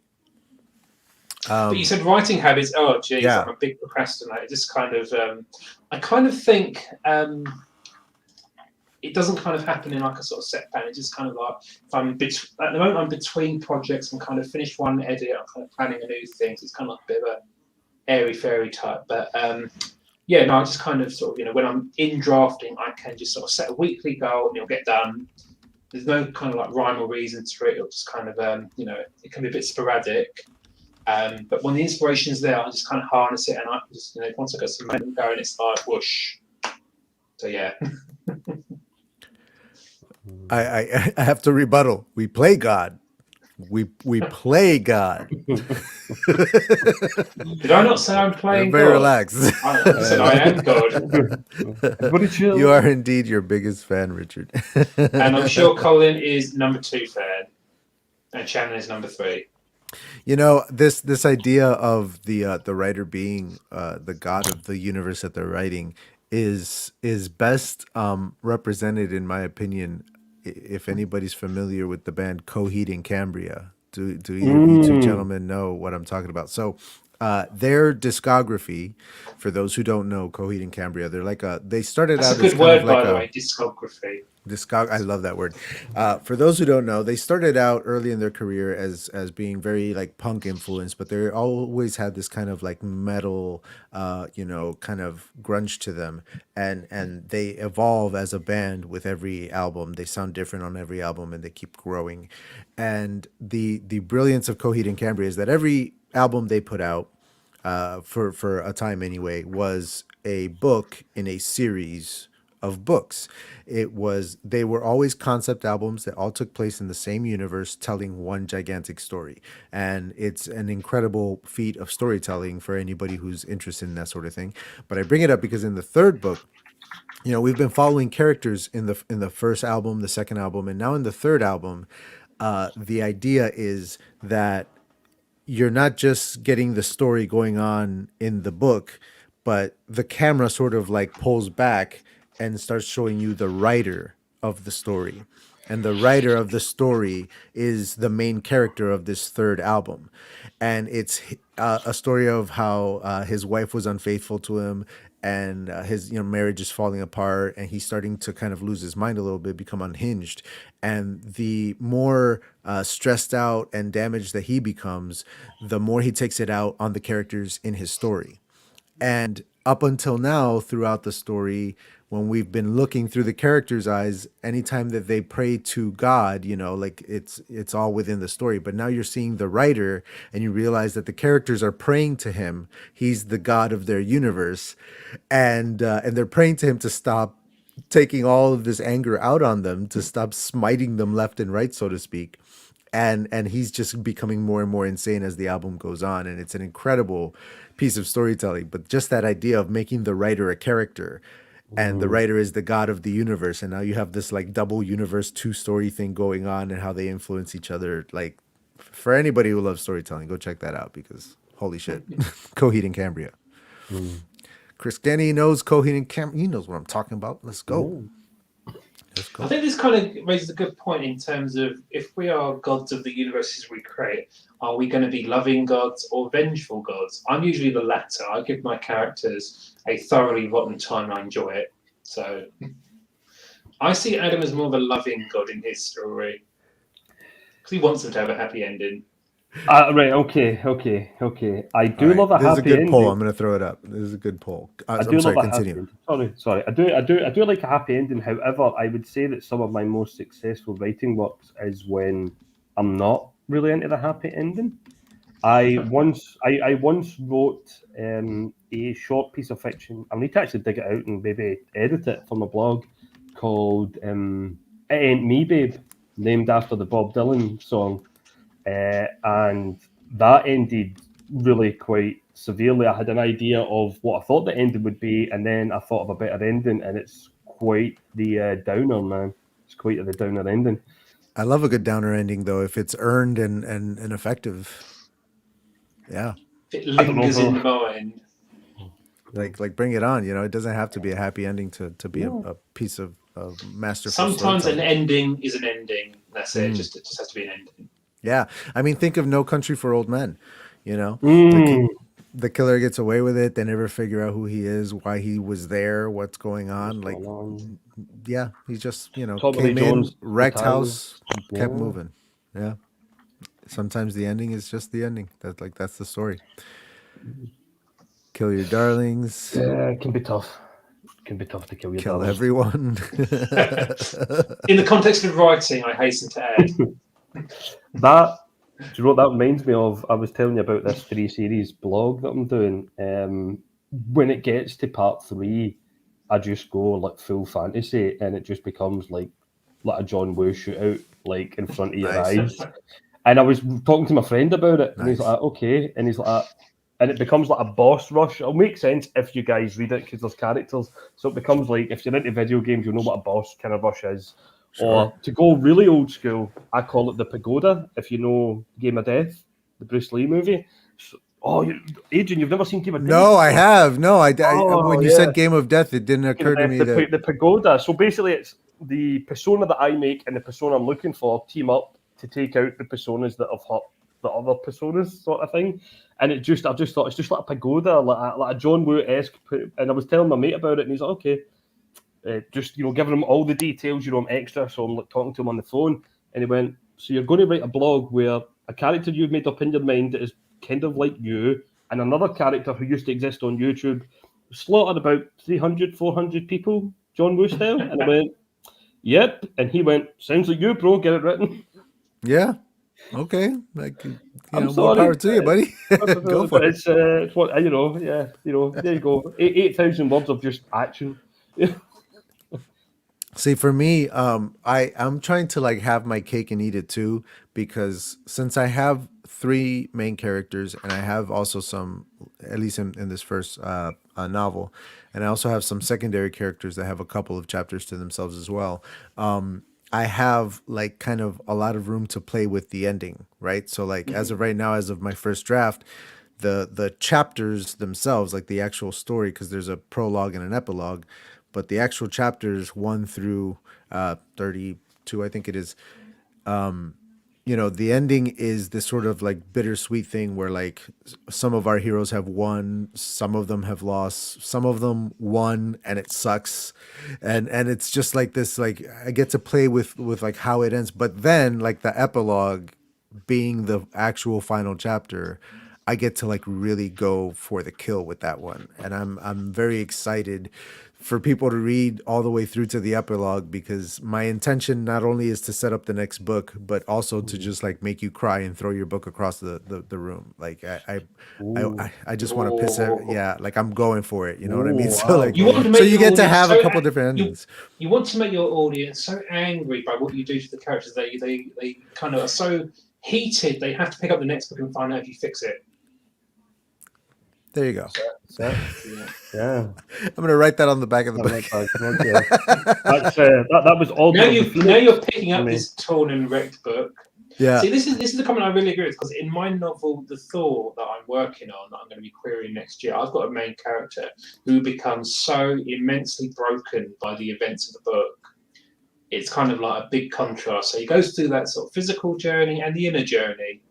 But you said writing habits. Oh, geez, Yeah. I'm a big procrastinator. Just kind of, I kind of think it doesn't kind of happen in like a sort of set plan. It's just kind of like if at the moment I'm between projects. I'm kind of finished one edit. I'm kind of planning a new thing. So it's kind of like a bit of a airy fairy type. But yeah, no, I just kind of sort of when I'm in drafting, I can just sort of set a weekly goal and it'll get done. There's no kind of like rhyme or reason to it. It'll just kind of it can be a bit sporadic. But when the inspiration's there, I just kind of harness it, and I just once I got some momentum going, it's like whoosh. So yeah. I have to rebuttal. We play God. We play God. Did I not say I'm playing Very God? relaxed. I said I am God. Everybody chill. You are indeed your biggest fan, Richard. And I'm sure Colin is number 2 fan, and Shannon is number 3. You know, this idea of the writer being the god of the universe that they're writing is best represented, in my opinion, if anybody's familiar with the band Coheed and Cambria. Do either of you two gentlemen know what I'm talking about? So their discography, for those who don't know Coheed and Cambria, they're like they started That's out a good as kind word, of like by the way, discography. I love that word. For those who don't know, they started out early in their career as being very like punk influenced, but they always had this kind of like metal, kind of grunge to them, and they evolve as a band with every album. They sound different on every album, and they keep growing. And the brilliance of Coheed and Cambria is that every album they put out, for a time anyway, was a book in a series of books. They were always concept albums that all took place in the same universe, telling one gigantic story. And it's an incredible feat of storytelling for anybody who's interested in that sort of thing. But I bring it up because in the third book, we've been following characters in the first album, the second album, and now in the third album. The idea is that you're not just getting the story going on in the book, but the camera sort of like pulls back and starts showing you the writer of the story. And the writer of the story is the main character of this third album. And it's a story of how his wife was unfaithful to him, and his marriage is falling apart, and he's starting to kind of lose his mind a little bit, become unhinged. And the more stressed out and damaged that he becomes, the more he takes it out on the characters in his story. And up until now, throughout the story, when we've been looking through the characters' eyes, anytime that they pray to God, like it's all within the story. But now you're seeing the writer, and you realize that the characters are praying to him. He's the God of their universe, and they're praying to him to stop taking all of this anger out on them, to stop smiting them left and right, so to speak. And he's just becoming more and more insane as the album goes on, and it's an incredible piece of storytelling. But just that idea of making the writer a character, and the writer is the god of the universe, and now you have this like double universe 2-story thing going on, and how they influence each other. Like, for anybody who loves storytelling, go check that out, because holy shit. Coheed and Cambria. Chris Denny knows Coheed and Cambria. He knows what I'm talking about. Let's go. I think this kind of raises a good point in terms of if we are gods of the universes we create. Are we going to be loving gods or vengeful gods? I'm usually the latter. I give my characters a thoroughly rotten time and I enjoy it. So I see Adam as more of a loving god in his story. Because he wants them to have a happy ending. Right, okay. I do love a This is a happy good ending. poll. I'm going to throw it up. This is a good poll. I do love a continue. happy ending. Sorry. I do like a happy ending. However, I would say that some of my most successful writing works is when I'm not really into the happy ending. I once wrote a short piece of fiction. I need to actually dig it out and maybe edit it for my blog called "It Ain't Me, Babe," named after the Bob Dylan song. And that ended really quite severely. I had an idea of what I thought the ending would be, and then I thought of a better ending, and it's quite the downer, man. It's quite the downer ending. I love a good downer ending, though, if it's earned and effective. Yeah. If it lingers in the mind. Like bring it on. You know, it doesn't have to be a happy ending to be a piece of masterful. Sometimes an ending is an ending. That's it. It just has to be an ending. Yeah, I mean, think of No Country for Old Men. You know, the killer gets away with it. They never figure out who he is, why he was there, what's going on. Yeah, he just came in, wrecked house, kept moving. Yeah, sometimes the ending is just the ending. That's the story. Kill your darlings. Yeah, it can be tough. It can be tough to kill your Kill darlings. everyone. In the context of writing, I hasten to add. That reminds me of, I was telling you about this 3-series blog that I'm doing. When it gets to part 3, I just go like full fantasy, and it just becomes like a John Woo shootout, like in front of your eyes. And I was talking to my friend about it, and he's like, okay, and he's like, and it becomes like a boss rush. It'll make sense if you guys read it because there's characters, so it becomes like, if you're into video games, you'll know what a boss kind of rush is. Sure. Or to go really old school, I call it the pagoda. If you know Game of Death, the Bruce Lee movie. So, Adrian, you've never seen Game of Death? No, I have. No, when you said Game of Death, it didn't occur to me that the pagoda. So basically, it's the persona that I make and the persona I'm looking for team up to take out the personas that have hurt the other personas, sort of thing. And I just thought it's just like a pagoda, like a John Woo-esque. And I was telling my mate about it, and he's like, okay. Just giving him all the details, I'm extra, so I'm like talking to him on the phone, and he went, so you're going to write a blog where a character you've made up in your mind is kind of like you, and another character who used to exist on YouTube slaughtered about 300, 400 people, John Woo style. And I went, yep. And he went, sounds like you, bro, get it written. Yeah. Okay. More power to you, buddy. Go for it. It's what, there you go. 8,000 words of just action. See, for me, I'm trying to have my cake and eat it too, because since I have 3 main characters, and I have also some, at least in this first novel, and I also have some secondary characters that have a couple of chapters to themselves as well. I have kind of a lot of room to play with the ending, right? So as of right now, as of my first draft, the chapters themselves, like the actual story, because there's a prologue and an epilogue. But the actual chapters 1 through 32, I think it is, the ending is this sort of bittersweet thing where some of our heroes have won, some of them have lost, some of them won, and it sucks. And it's just this, I get to play with how it ends. But then the epilogue being the actual final chapter, I get to really go for the kill with that one. And I'm very excited for people to read all the way through to the epilogue, because my intention not only is to set up the next book, but also to just make you cry and throw your book across the room. I just want to piss it. Yeah. I'm going for it. You know what I mean? So you get to have a couple different endings. You want to make your audience so angry by what you do to the characters. They kind of are so heated. They have to pick up the next book and find out if you fix it. There you go. Yeah. I'm going to write that on the back of the book. That was all. Now you're picking up this torn and wrecked book. Yeah. See, this is the comment I really agree with, because in my novel, The Thaw, that I'm working on, that I'm going to be querying next year, I've got a main character who becomes so immensely broken by the events of the book. It's kind of like a big contrast. So he goes through that sort of physical journey and the inner journey.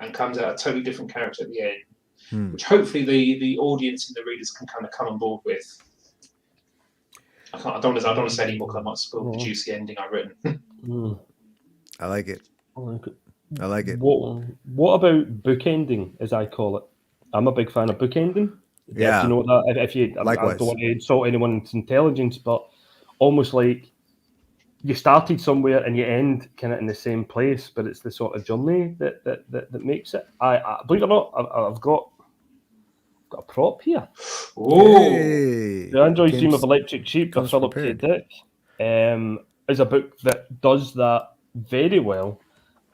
and comes out a totally different character at the end, which hopefully the audience and the readers can kind of come on board with. I don't want to say any more because I might spoil the juicy ending I've written. I like it. I like it. What about bookending, as I call it? I'm a big fan of bookending. Yeah. If you know that. If you, Likewise. I don't want to insult anyone's intelligence, but almost like you started somewhere and you end kind of in the same place, but it's the sort of journey that makes it. I believe it or not, I've got a prop here. Hey, The Android's Dream of Electric Sheep by Philip K. prepared. Dick is a book that does that very well,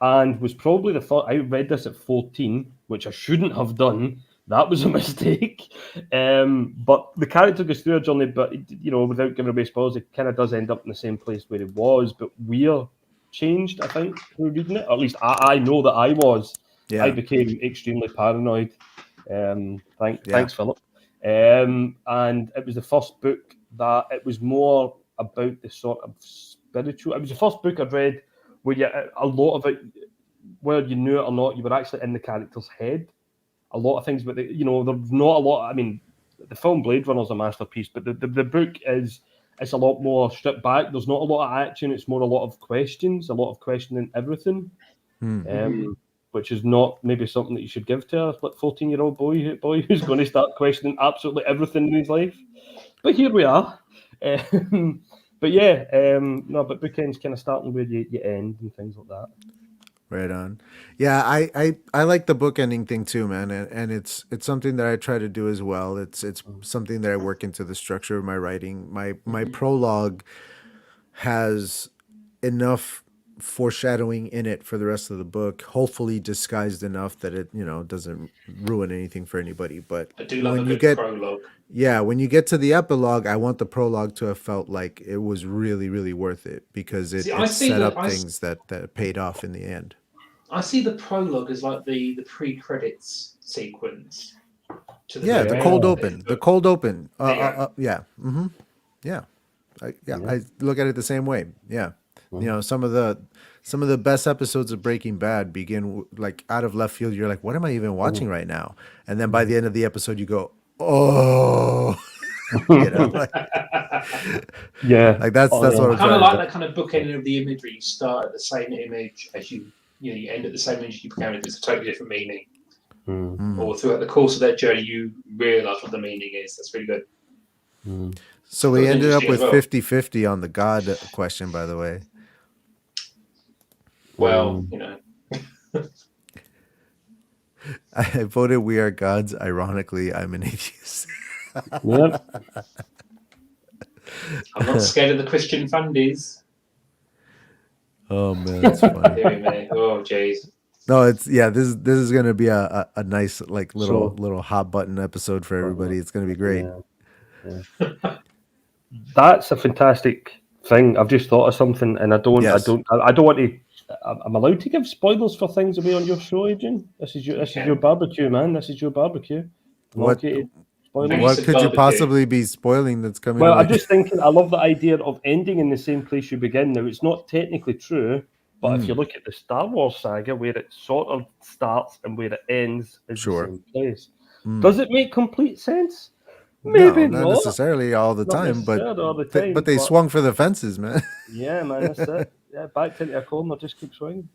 and was probably the first. I read this at 14, which I shouldn't have done. That was a mistake. But the character goes through a journey, but without giving away spoilers, it kind of does end up in the same place where it was, but we're changed, I think, through reading it. Or at least I know that I was. Yeah. I became extremely paranoid. Thanks, Philip. And it was the first book that it was more about the sort of spiritual. It was the first book I'd read where a lot of it, whether you knew it or not, you were actually in the character's head. A lot of things, but there's not a lot. I mean, the film Blade Runner is a masterpiece, but the book it's a lot more stripped back. There's not a lot of action. It's more a lot of questions, a lot of questioning everything, which is not maybe something that you should give to a 14-year-old boy who's going to start questioning absolutely everything in his life. But here we are. But bookends kind of starting where you end and things like that. Right on. Yeah, I like the book ending thing too, man, and it's something that I try to do as well. It's something that I work into the structure of my writing. My prologue has enough foreshadowing in it for the rest of the book, hopefully disguised enough that it doesn't ruin anything for anybody. But I do love a good prologue. Yeah, when you get to the epilogue, I want the prologue to have felt like it was really, really worth it because it set up things that paid off in the end. I see the prologue as like the pre-credits sequence. The cold open. The cold open. Yeah. Mm-hmm. Yeah. I look at it the same way. Yeah. Mm-hmm. Some of the best episodes of Breaking Bad begin like out of left field. You're like, what am I even watching right now? And then by the end of the episode, you go, oh. Like that's what I'm kind of like that kind of bookending of the imagery. You start at the same image as you end at the same image you become. It's a totally different meaning. Or throughout the course of that journey, you realise what the meaning is. That's really good. So we ended up with 50-50 on the God question, by the way. Well, I voted we are gods. Ironically, I'm an atheist. Yep. I'm not scared of the Christian fundies. Oh man, that's funny. Oh jeez. No, this is gonna be a nice little hot button episode for everybody. It's gonna be great. Yeah. That's a fantastic thing. I've just thought of something, and I don't want to. I'm allowed to give spoilers for things away on your show, Adrian. This is your barbecue, man. This is your barbecue. What could you possibly be spoiling that's coming? Well, I'm just thinking. I love the idea of ending in the same place you begin. Now, it's not technically true, but if you look at the Star Wars saga, where it sort of starts and where it ends is the same place. Does it make complete sense? Maybe not necessarily all the time, but they swung for the fences, man. Yeah, man, that's it. Yeah, back into a corner, just keep swinging.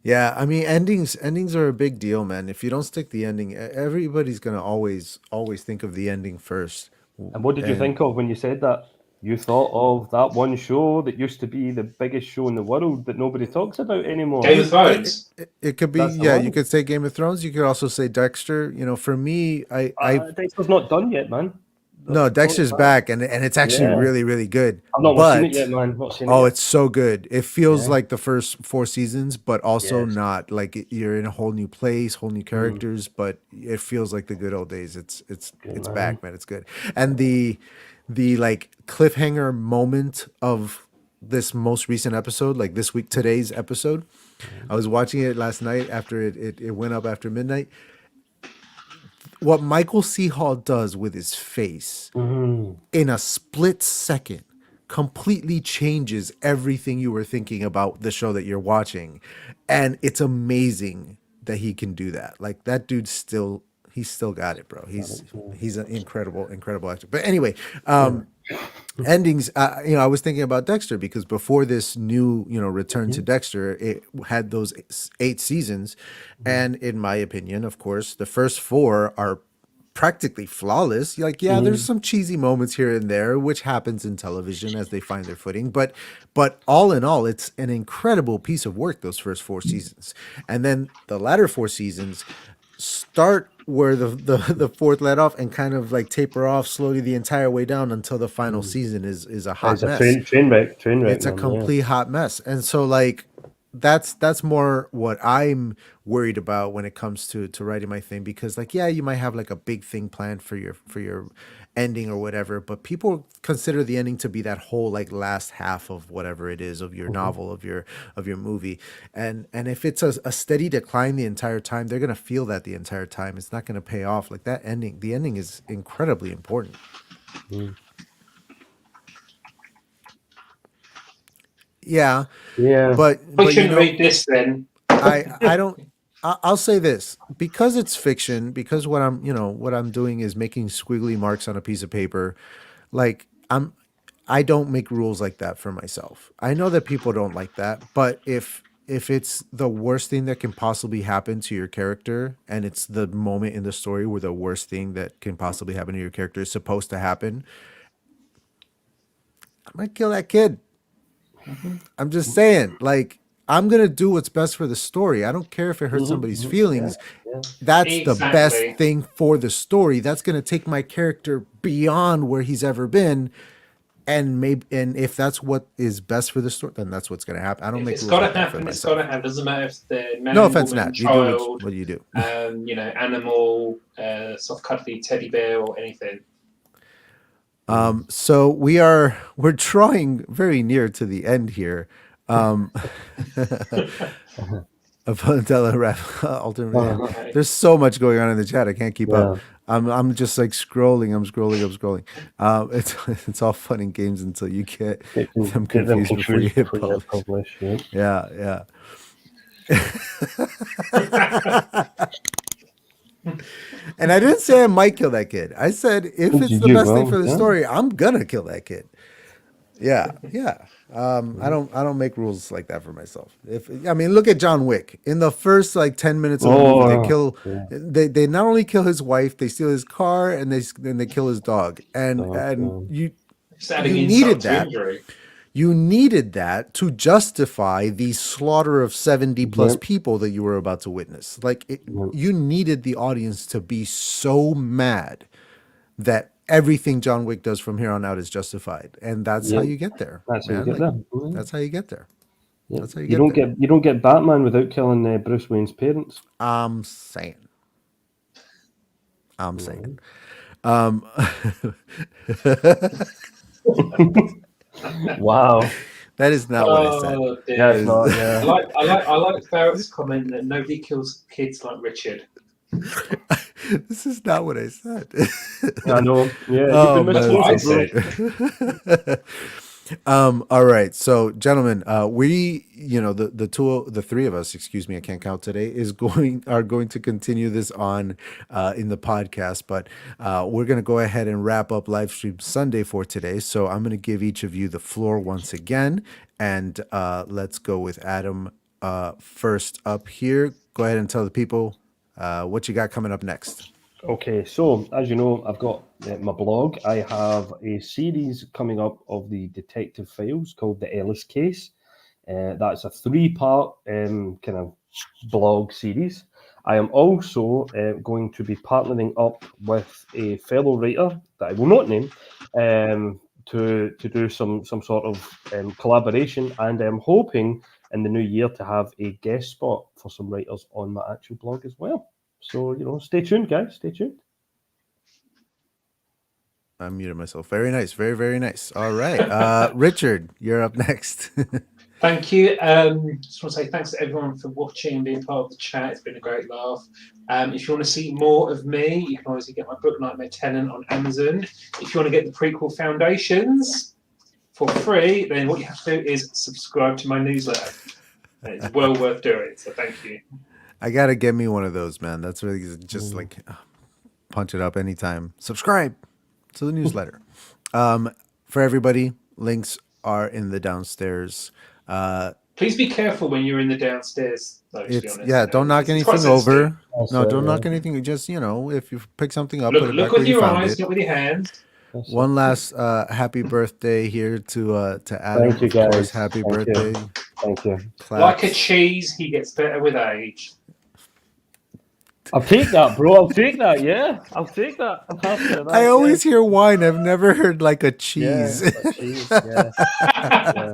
Yeah, I mean, endings are a big deal, man. If you don't stick the ending, everybody's gonna always think of the ending first. And what did you think of when you said that? You thought of that one show that used to be the biggest show in the world that nobody talks about anymore. Game of Thrones. It could be, you could say Game of Thrones. You could also say Dexter. For me, Dexter's not done yet, man. No, Dexter's back, and it's actually really, really good. I've not seen it yet, man. It's so good. It feels like the first 4 seasons, but also not like you're in a whole new place, whole new characters. But it feels like the good old days. It's back, man. It's good. And the like cliffhanger moment of this most recent episode, like today's episode, I was watching it last night after it went up after midnight. What Michael C. Hall does with his face in a split second completely changes everything you were thinking about the show that you're watching. And it's amazing that he can do that. Like that dude's he's still got it, bro. He's an incredible actor. But anyway, endings. I was thinking about Dexter because before this new, return to Dexter, it had those 8 seasons, and in my opinion, of course, the first 4 are practically flawless. Like, there's some cheesy moments here and there, which happens in television as they find their footing. But all in all, it's an incredible piece of work, those first 4 seasons. And then the latter 4 seasons start where the fourth let off and kind of like taper off slowly the entire way down until the final season is a hot mess. Train wreck. It's a complete hot mess. And so like that's more what I'm worried about when it comes to writing my thing, because like, you might have like a big thing planned for your ending or whatever, but people consider the ending to be that whole like last half of whatever it is of your novel, of your movie. And if it's a steady decline the entire time, they're going to feel that the entire time. It's not going to pay off. Like that ending, the ending is incredibly important. Yeah. But we shouldn't read this then. I don't. I'll say this, because it's fiction, because what I'm doing is making squiggly marks on a piece of paper. Like I don't make rules like that for myself. I know that people don't like that, but if it's the worst thing that can possibly happen to your character, and it's the moment in the story where the worst thing that can possibly happen to your character is supposed to happen, I might kill that kid. I'm just saying, like, I'm going to do what's best for the story. I don't care if it hurts somebody's feelings. That's the best thing for the story. That's going to take my character beyond where he's ever been. And if that's what is best for the story, then that's what's going to happen. I don't make rules. It's got to happen. It's got to happen. Doesn't matter if the man, no offense, woman, Nat. child, you do what you do. Animal, soft cuddly teddy bear or anything. So we're drawing very near to the end here. There's so much going on in the chat. I can't keep up. I'm just like scrolling. I'm scrolling. It's all fun and games until you get them confused before you hit publish. Yeah. And I didn't say I might kill that kid. I said if it's the best thing for the story, I'm gonna kill that kid. Yeah. I don't make rules like that for myself. Look at John Wick. In the first like 10 minutes of the movie, they not only kill his wife, they steal his car, and they kill his dog. And you needed that. You needed that to justify the slaughter of 70 plus people that you were about to witness. You needed the audience to be so mad that everything John Wick does from here on out is justified, and that's how you get there. That's how you get there. That's how you get there. That's how you don't get Batman without killing Bruce Wayne's parents. I'm saying. Wow. That is not what I said. Yeah, it's not. Yeah. I like Barrett's comment that nobody kills kids like Richard. This is not what I said. I know. Yeah. All right. So, gentlemen, we, the three of us, excuse me, I can't count today, are going to continue this on in the podcast, but we're going to go ahead and wrap up Livestream Sunday for today. So I'm going to give each of you the floor once again, and let's go with Adam first up here. Go ahead and tell the people what you got coming up next. Okay, so as you know, I've got my blog. I have a series coming up of the detective files called The Ellis Case. That's a 3-part kind of blog series. I am also going to be partnering up with a fellow writer that I will not name to do some sort of collaboration, and I'm hoping in the new year to have a guest spot for some writers on my actual blog as well. So, stay tuned, guys. Stay tuned. I muted myself. Very nice. Very, very nice. All right. Richard, you're up next. Thank you. Just want to say thanks to everyone for watching and being part of the chat. It's been a great laugh. If you want to see more of me, you can obviously get my book, Nightmare Tenant, on Amazon. If you want to get the prequel Foundations for free, then what you have to do is subscribe to my newsletter. It's well worth doing, so thank you. I gotta get me one of those, man. That's really just like punch it up anytime. Subscribe to the newsletter. For everybody, links are in the downstairs. Please be careful when you're in the downstairs. Though, to be It's honest. don't knock It's quite anything sensitive. over. That's No, it, don't yeah. knock anything. Just if you pick something up, Look, put it look back where with you your found eyes, it. not with your hands. That's One it. last happy birthday here to Adam. Thank you, Of course, guys. happy Thank you. birthday. Thank you. Like a Claps. cheese, he gets better with age. I'll take that, bro. I'll take that. Yeah, I'll take that. I'm happy with that. I always hear wine. I've never heard like a cheese. Yeah, cheese. Yeah.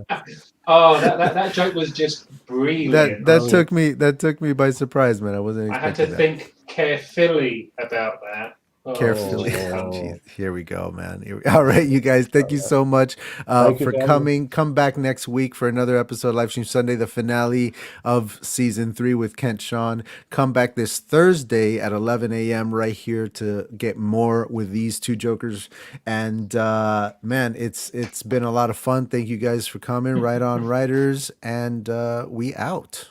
Yeah. Oh, that joke was just brilliant. that took me by surprise, man. I wasn't I had expecting to that. think carefully about that. Oh, Carefully. Oh. Jeez. Here we go, man. All right, you guys. Thank you so much Thank you, for gentlemen. coming. Come back next week for another episode, Livestream Sunday, the finale of season 3 with Kent Shawn. Come back this Thursday at 11 a.m. right here to get more with these two jokers. And man, it's been a lot of fun. Thank you guys for coming. Right on, writers, and we out.